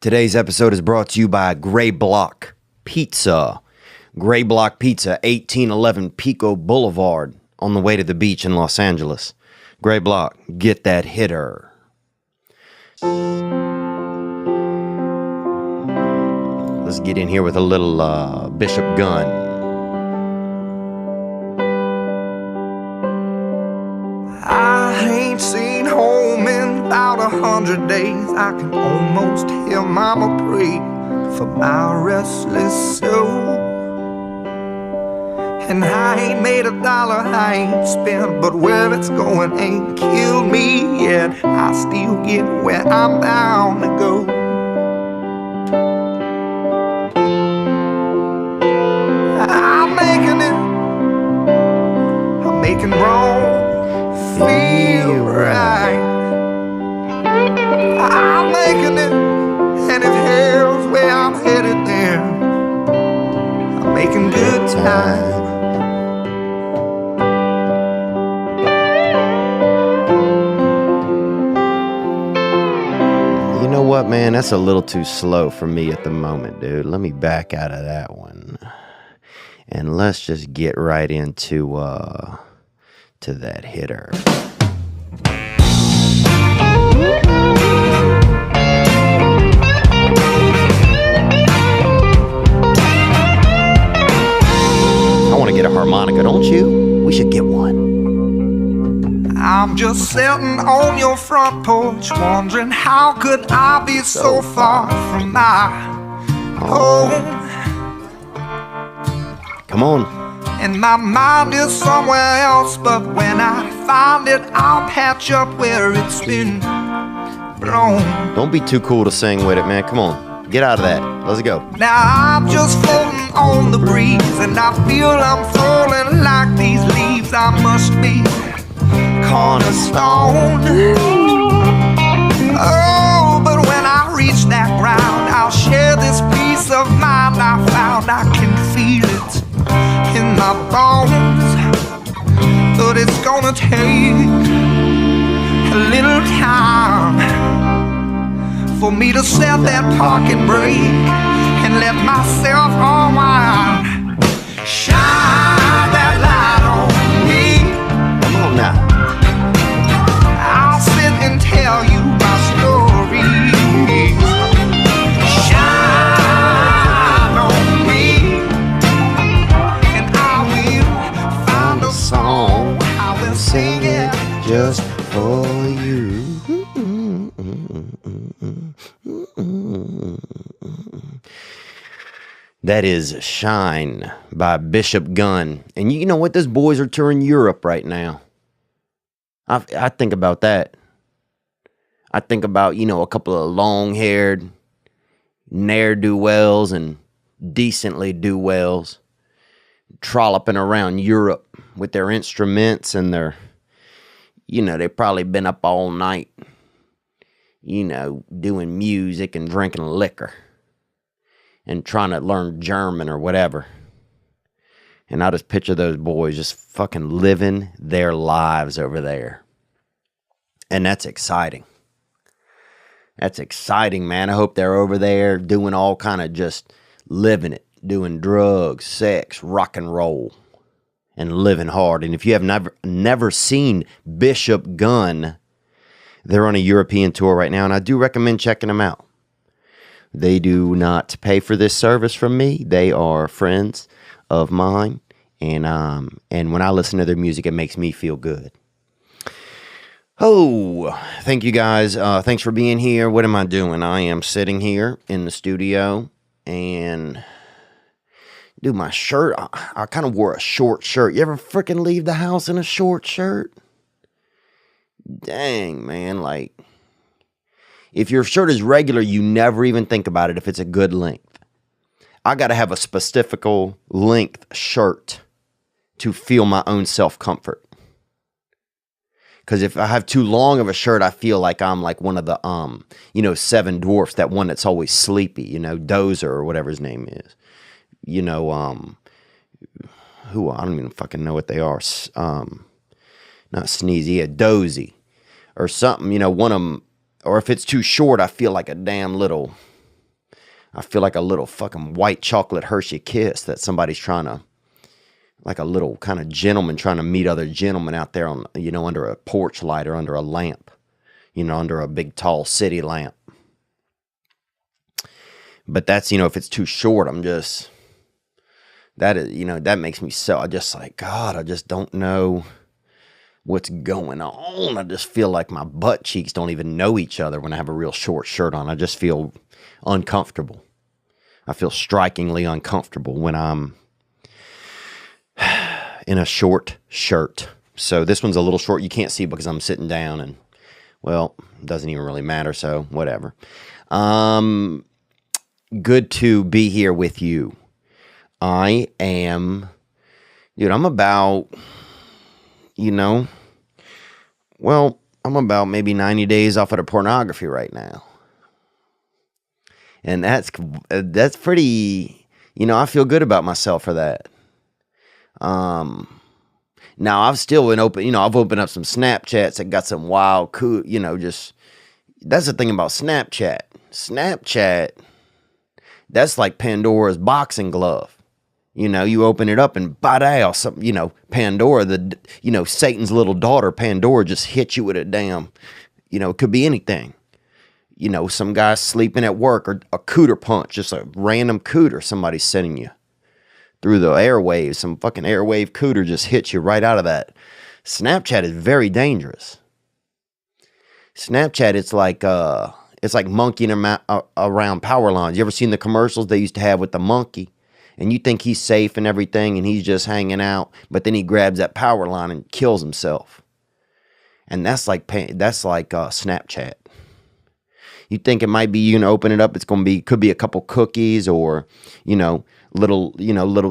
Today's episode is brought to you by Gray Block Pizza. Gray Block Pizza, 1811 Pico Boulevard, on the way to the beach in Los Angeles. Gray Block, get that hitter. Let's get in here with a little Bishop Gunn. I ain't seen home in about 100 days. I can almost hear mama pray for my restless soul. And I ain't made $1 I ain't spent, but where it's going ain't killed me yet. I still get where I'm bound to go. I'm making it, I'm making wrong feel right. I'm making it, and if hell's where I'm headed, then I'm making good time. You know what, man? That's a little too slow for me at the moment, dude. Let me back out of that one. And let's just get right into to that hitter. I want to get a harmonica, don't you? We should get one. I'm just sitting on your front porch, wondering how could I be so far from my home. Come on. And my mind is somewhere else, but when I find it, I'll patch up where it's been blown. Don't be too cool to sing with it, man. Come on. Get out of that. Let's go. Now I'm just floating on the breeze, and I feel I'm falling like these leaves. I must be cornerstone. Oh, but when I reach that ground, I'll share this peace of mind I found. I can feel it in my bones, but it's gonna take a little time for me to set that parking brake and let myself unwind. Shine that light on me. Come on now. I'll sit and tell you my story. Shine on me, and I will find a song. I will sing it just for you. That is Shine by Bishop Gunn. And you know what? Those boys are touring Europe right now. I think about that. I think about, a couple of long-haired ne'er-do-wells and decently do-wells trolloping around Europe with their instruments and their, they've probably been up all night, doing music and drinking liquor and trying to learn German or whatever. And I just picture those boys just fucking living their lives over there. And that's exciting. That's exciting, man. I hope they're over there doing all kind of just living it, doing drugs, sex, rock and roll, and living hard. And if you have never seen Bishop Gunn, they're on a European tour right now, and I do recommend checking them out. They do not pay for this service from me. They are friends of mine, and when I listen to their music, it makes me feel good. Oh, thank you guys. Thanks for being here. What am I doing? I am sitting here in the studio, and dude, my shirt, I kind of wore a short shirt. You ever freaking leave the house in a short shirt? Dang, man, like, if your shirt is regular, you never even think about it if it's a good length. I got to have a specific length shirt to feel my own self-comfort. Because if I have too long of a shirt, I feel like I'm like one of the, Seven Dwarfs, that one that's always sleepy, Dozer or whatever his name is. Who, I don't even fucking know what they are. Not Sneezy, yeah, Dozy or something, one of them. Or if it's too short, I feel like a damn little I feel like a little fucking white chocolate Hershey kiss that somebody's trying to, like a little kind of gentleman trying to meet other gentlemen out there on, you know, under a porch light or under a lamp, you know, under a big tall city lamp. But that's, you know, if it's too short, I'm just, that is, you know, that makes me so, I just like, God, I just don't know what's going on. I just feel like my butt cheeks don't even know each other when I have a real short shirt on. I just feel uncomfortable. I feel strikingly uncomfortable when I'm in a short shirt. So this one's a little short. You can't see because I'm sitting down and, well, it doesn't even really matter. So whatever. Good to be here with you. I am, dude, I'm about, you know, well, I'm about maybe 90 days off of the pornography right now. And that's pretty, you know, I feel good about myself for that. Now I've still been open, you know, I've opened up some Snapchats that got some wild, cool, you know, just, that's the thing about Snapchat. Snapchat, that's like Pandora's boxing glove. You know, you open it up and bada, some, you know, Pandora, the, you know, Satan's little daughter, Pandora, just hits you with a damn, you know, it could be anything. You know, some guy sleeping at work, or a cooter punch, just a random cooter somebody's sending you through the airwaves. Some fucking airwave cooter just hits you right out of that. Snapchat is very dangerous. Snapchat, it's like monkeying around power lines. You ever seen the commercials they used to have with the monkey? And you think he's safe and everything, and he's just hanging out, but then he grabs that power line and kills himself. And that's like Snapchat. You think it might be, you can open it up, it's going to be, could be a couple cookies, or, you know, little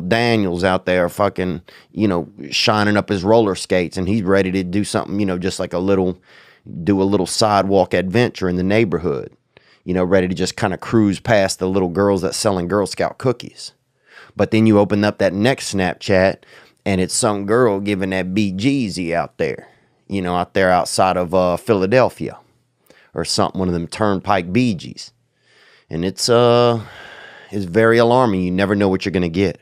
Daniel's out there fucking, you know, shining up his roller skates, and he's ready to do something, you know, just like do a little sidewalk adventure in the neighborhood, you know, ready to just kind of cruise past the little girls that's selling Girl Scout cookies. But then you open up that next Snapchat, and it's some girl giving that BGeezy out there, you know, out there outside of Philadelphia or something, one of them turnpike BGs. And it's very alarming. You never know what you're going to get.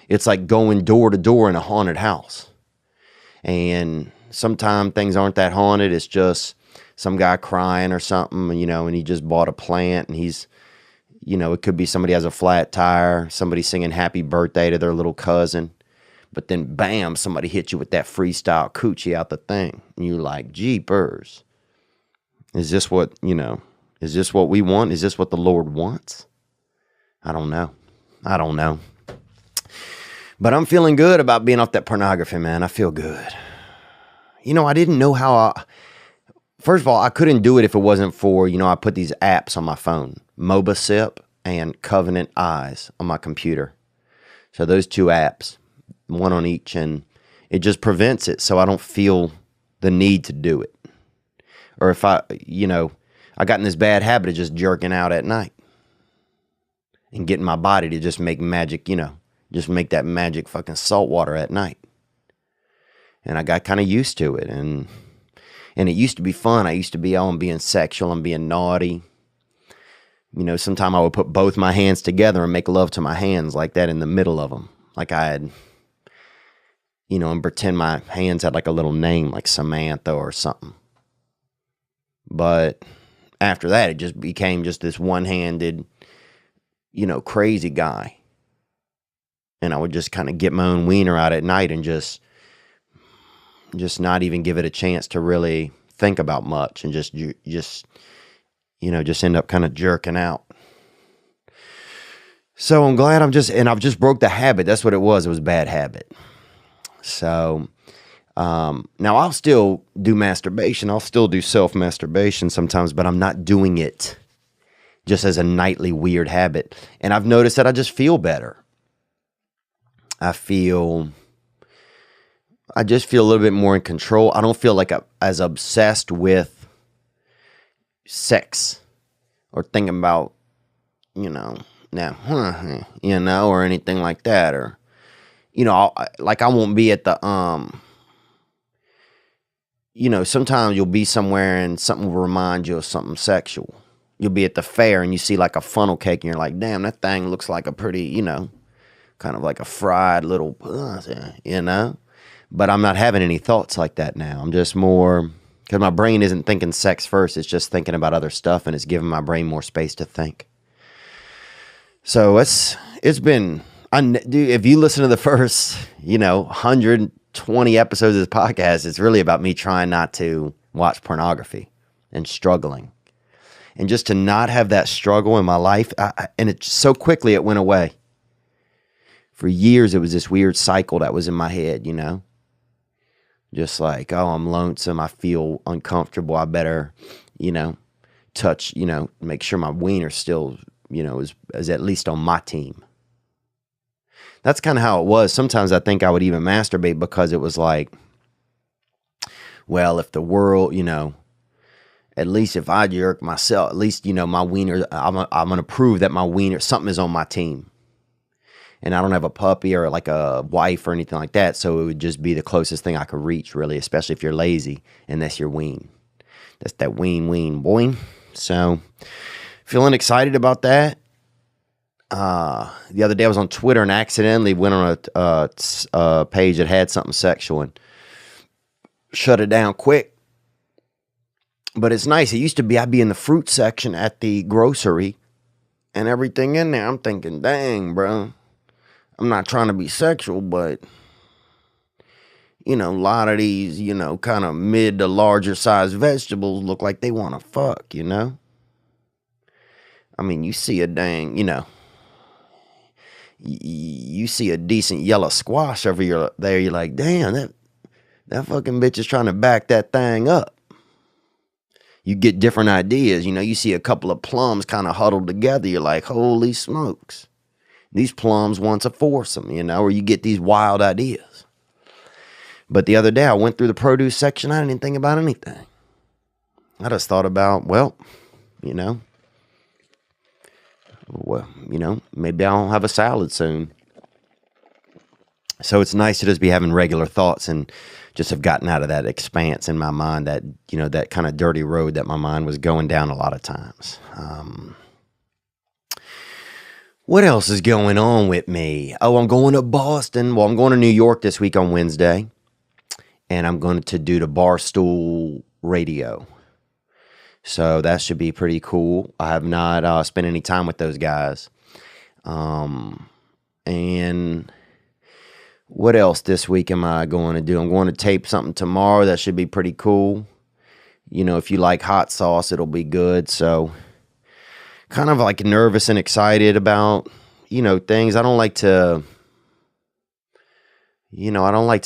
It's like going door to door in a haunted house. And sometimes things aren't that haunted. It's just some guy crying or something, you know, and he just bought a plant, and he's, you know, it could be somebody has a flat tire, somebody singing happy birthday to their little cousin. But then, bam, somebody hits you with that freestyle coochie out the thing. And you're like, jeepers. Is this what, you know, is this what we want? Is this what the Lord wants? I don't know. But I'm feeling good about being off that pornography, man. I feel good. You know, I didn't know how first of all, I couldn't do it if it wasn't for, you know, I put these apps on my phone. MobaSip and Covenant Eyes on my computer. So those two apps, one on each, and it just prevents it, so I don't feel the need to do it. Or if I, you know, I got in this bad habit of just jerking out at night and getting my body to just make magic, you know, just make that magic fucking salt water at night. And I got kind of used to it, and it used to be fun. I used to be on being sexual and being naughty. You know, sometime I would put both my hands together and make love to my hands like that in the middle of them. Like I had, you know, and pretend my hands had like a little name like Samantha or something. But after that, it just became just this one-handed, you know, crazy guy. And I would just kind of get my own wiener out at night and just not even give it a chance to really think about much, and just you know, just end up kind of jerking out. So I'm glad I've just broke the habit. That's what it was. It was a bad habit. So now I'll still do masturbation. I'll still do self-masturbation sometimes, but I'm not doing it just as a nightly weird habit. And I've noticed that I just feel better. I just feel a little bit more in control. I don't feel like I'm as obsessed with sex or thinking about, you know, now, you know, or anything like that. Or, you know, I won't be at the, you know, sometimes you'll be somewhere and something will remind you of something sexual. you'll be at the fair and you see like a funnel cake and you're like, damn, that thing looks like a pretty, kind of like a fried little, But I'm not having any thoughts like that now. I'm just more, because my brain isn't thinking sex first. It's just thinking about other stuff, and it's giving my brain more space to think. So it's been, if you listen to the first, 120 episodes of this podcast, it's really about me trying not to watch pornography and struggling. And just to not have that struggle in my life, and it so quickly it went away. For years, it was this weird cycle that was in my head, Just like, oh, I'm lonesome, I feel uncomfortable, I better, touch, make sure my wiener still, is at least on my team. That's kind of how it was. Sometimes I think I would even masturbate because it was like, well, if the world, at least if I jerk myself, at least, my wiener, I'm going to prove that my wiener, something is on my team. And I don't have a puppy or like a wife or anything like that. So it would just be the closest thing I could reach, really, especially if you're lazy and that's your ween. That's that ween, boy. So feeling excited about that. The other day I was on Twitter and accidentally went on a page that had something sexual and shut it down quick. But it's nice. It used to be I'd be in the fruit section at the grocery and everything in there. I'm thinking, dang, bro. I'm not trying to be sexual, but, a lot of these, kind of mid to larger size vegetables look like they want to fuck, I mean, you see a dang, you see a decent yellow squash over there. You're like, damn, that fucking bitch is trying to back that thing up. You get different ideas. You see a couple of plums kind of huddled together. You're like, holy smokes. These plums wants a foursome, or you get these wild ideas. But the other day I went through the produce section. I didn't think about anything. I just thought about, maybe I'll have a salad soon. So it's nice to just be having regular thoughts and just have gotten out of that expanse in my mind, that, that kind of dirty road that my mind was going down a lot of times. What else is going on with me? Oh, I'm going to Boston. Well, I'm going to New York this week on Wednesday. And I'm going to do the Barstool Radio. So that should be pretty cool. I have not spent any time with those guys. And what else this week am I going to do? I'm going to tape something tomorrow. That should be pretty cool. If you like hot sauce, it'll be good. So kind of like nervous and excited about, things. I don't like to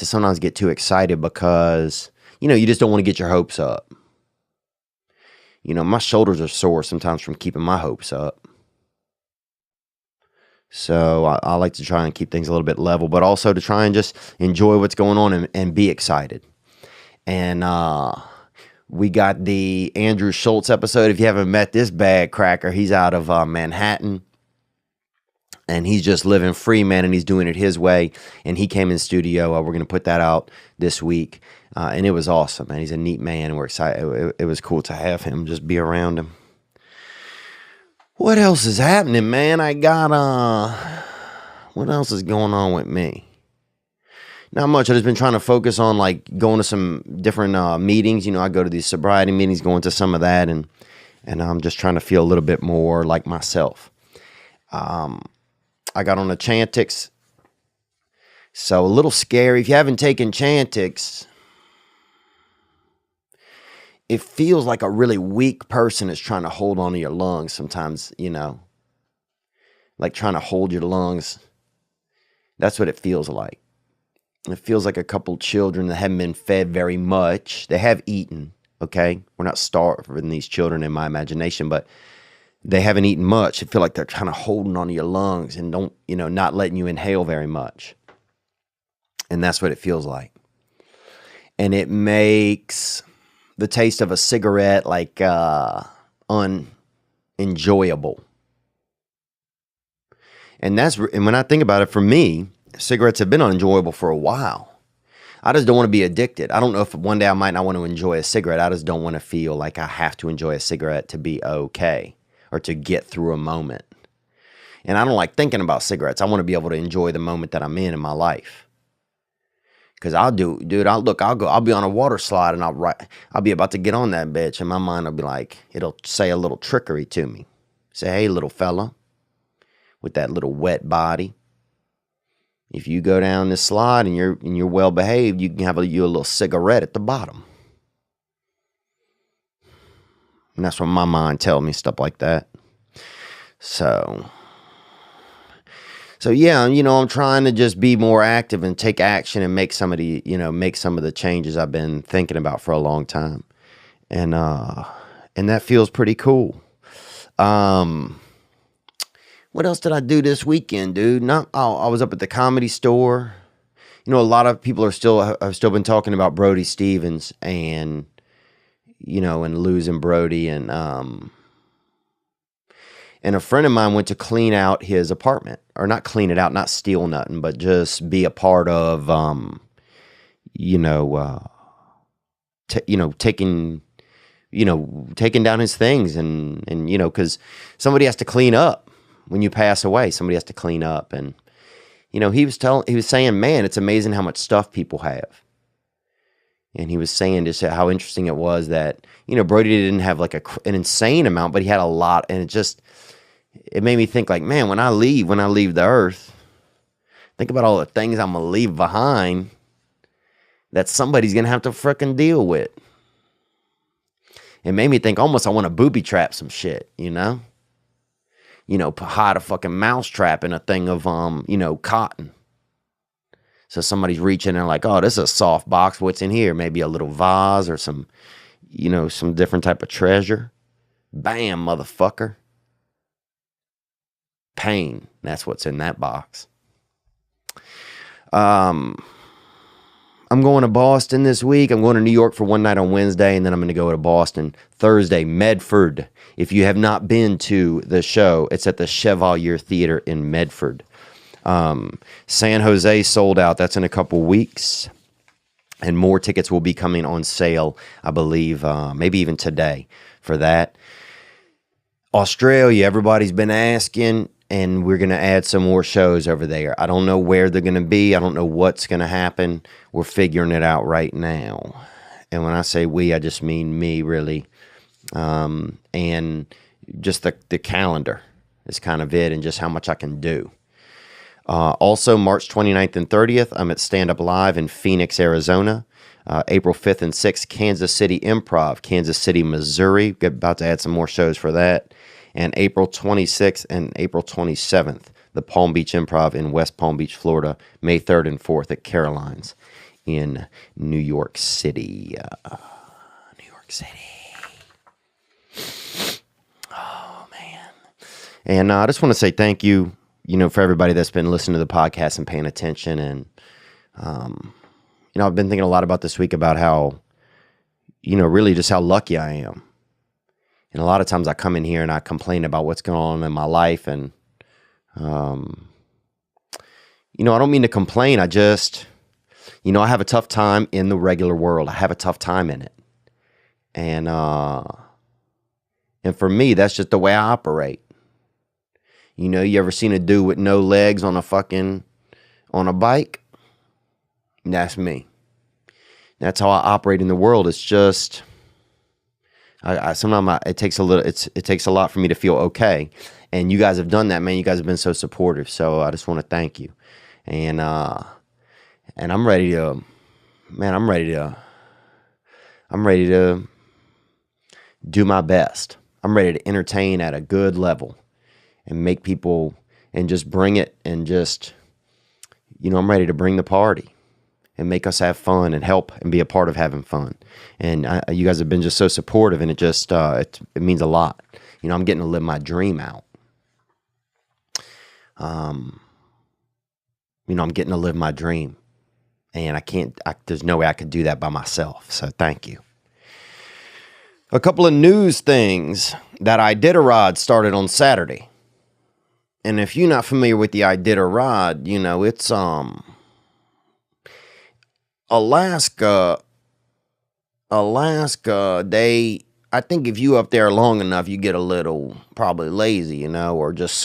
sometimes get too excited because, you just don't want to get your hopes up. My shoulders are sore sometimes from keeping my hopes up. So I like to try and keep things a little bit level, but also to try and just enjoy what's going on and be excited. And we got the Andrew Schultz episode. If you haven't met this bad cracker, he's out of Manhattan. And he's just living free, man, and he's doing it his way. And he came in studio. We're going to put that out this week. And it was awesome, man. He's a neat man, and we're excited. It was cool to have him, just be around him. What else is happening, man? I got, what else is going on with me? Not much. I've just been trying to focus on, like, going to some different meetings. I go to these sobriety meetings, going to some of that, and I'm just trying to feel a little bit more like myself. I got on the Chantix. So a little scary. If you haven't taken Chantix, it feels like a really weak person is trying to hold on to your lungs sometimes, like trying to hold your lungs. That's what it feels like. It feels like a couple children that haven't been fed very much. They have eaten, okay? We're not starving these children in my imagination, but they haven't eaten much. I feel like they're kind of holding onto your lungs and not letting you inhale very much. And that's what it feels like. And it makes the taste of a cigarette like unenjoyable. And when I think about it, for me, cigarettes have been unenjoyable for a while. I just don't want to be addicted. I don't know if one day I might not want to enjoy a cigarette. I just don't want to feel like I have to enjoy a cigarette to be okay. or to get through a moment. And I don't like thinking about cigarettes. I want to be able to enjoy the moment that I'm in my life. Cause I'll be on a water slide and I'll be about to get on that bitch, and my mind will be like, it'll say a little trickery to me. Say, hey, little fella, with that little wet body, if you go down this slide and you're well behaved, you can have a little cigarette at the bottom. And that's what my mind tells me, stuff like that. So yeah, I'm trying to just be more active and take action and make some of the changes I've been thinking about for a long time. And that feels pretty cool. What else did I do this weekend, dude? I was up at the Comedy Store. A lot of people have still been talking about Brody Stevens and losing Brody, and a friend of mine went to clean out his apartment, or not clean it out, not steal nothing, but just be a part of, taking down his things, and because somebody has to clean up when you pass away. Somebody has to clean up, and he was saying, man, it's amazing how much stuff people have. And he was saying just how interesting it was that Brody didn't have like an insane amount, but he had a lot, and it made me think, like, man, when I leave the earth, think about all the things I'm gonna leave behind that somebody's gonna have to frickin' deal with. It made me think almost I want to booby trap some shit, hide a fucking mouse trap in a thing of cotton. So somebody's reaching and like, oh, this is a soft box. What's in here? Maybe a little vase or some different type of treasure. Bam, motherfucker. Pain. That's what's in that box. I'm going to Boston this week. I'm going to New York for one night on Wednesday, and then I'm going to go to Boston Thursday. Medford. If you have not been to the show, it's at the Chevalier Theater in Medford. San Jose sold out. That's in a couple weeks, and more tickets will be coming on sale, I believe, maybe even today for that. Australia, everybody's been asking, and we're going to add some more shows over there. I don't know where they're going to be. I don't know what's going to happen. We're figuring it out right now. And when I say we, I just mean me, really. And just the calendar is kind of it, and just how much I can do. Also, March 29th and 30th, I'm at Stand Up Live in Phoenix, Arizona. April 5th and 6th, Kansas City Improv, Kansas City, Missouri. About to add some more shows for that. And April 26th and April 27th, the Palm Beach Improv in West Palm Beach, Florida. May 3rd and 4th at Caroline's in New York City. New York City. Oh, man. And I just want to say thank you, for everybody that's been listening to the podcast and paying attention. And, I've been thinking a lot about this week about how, really just how lucky I am. And a lot of times I come in here and I complain about what's going on in my life. And, I don't mean to complain. I just, I have a tough time in the regular world. I have a tough time in it. And for me, that's just the way I operate. You ever seen a dude with no legs on a bike? That's me. That's how I operate in the world. It's just, sometimes it takes a lot for me to feel okay. And you guys have done that, man. You guys have been so supportive. So I just want to thank you. And I'm ready to do my best. I'm ready to entertain at a good level and make people, and just bring it, and just, I'm ready to bring the party and make us have fun and help and be a part of having fun. And you guys have been just so supportive, and it just, it means a lot. I'm getting to live my dream out. I'm getting to live my dream, and there's no way I could do that by myself. So thank you. A couple of news things. That Iditarod started on Saturday. And if you're not familiar with the Iditarod, it's Alaska, they I think if you up there long enough, you get a little probably lazy, you know, or just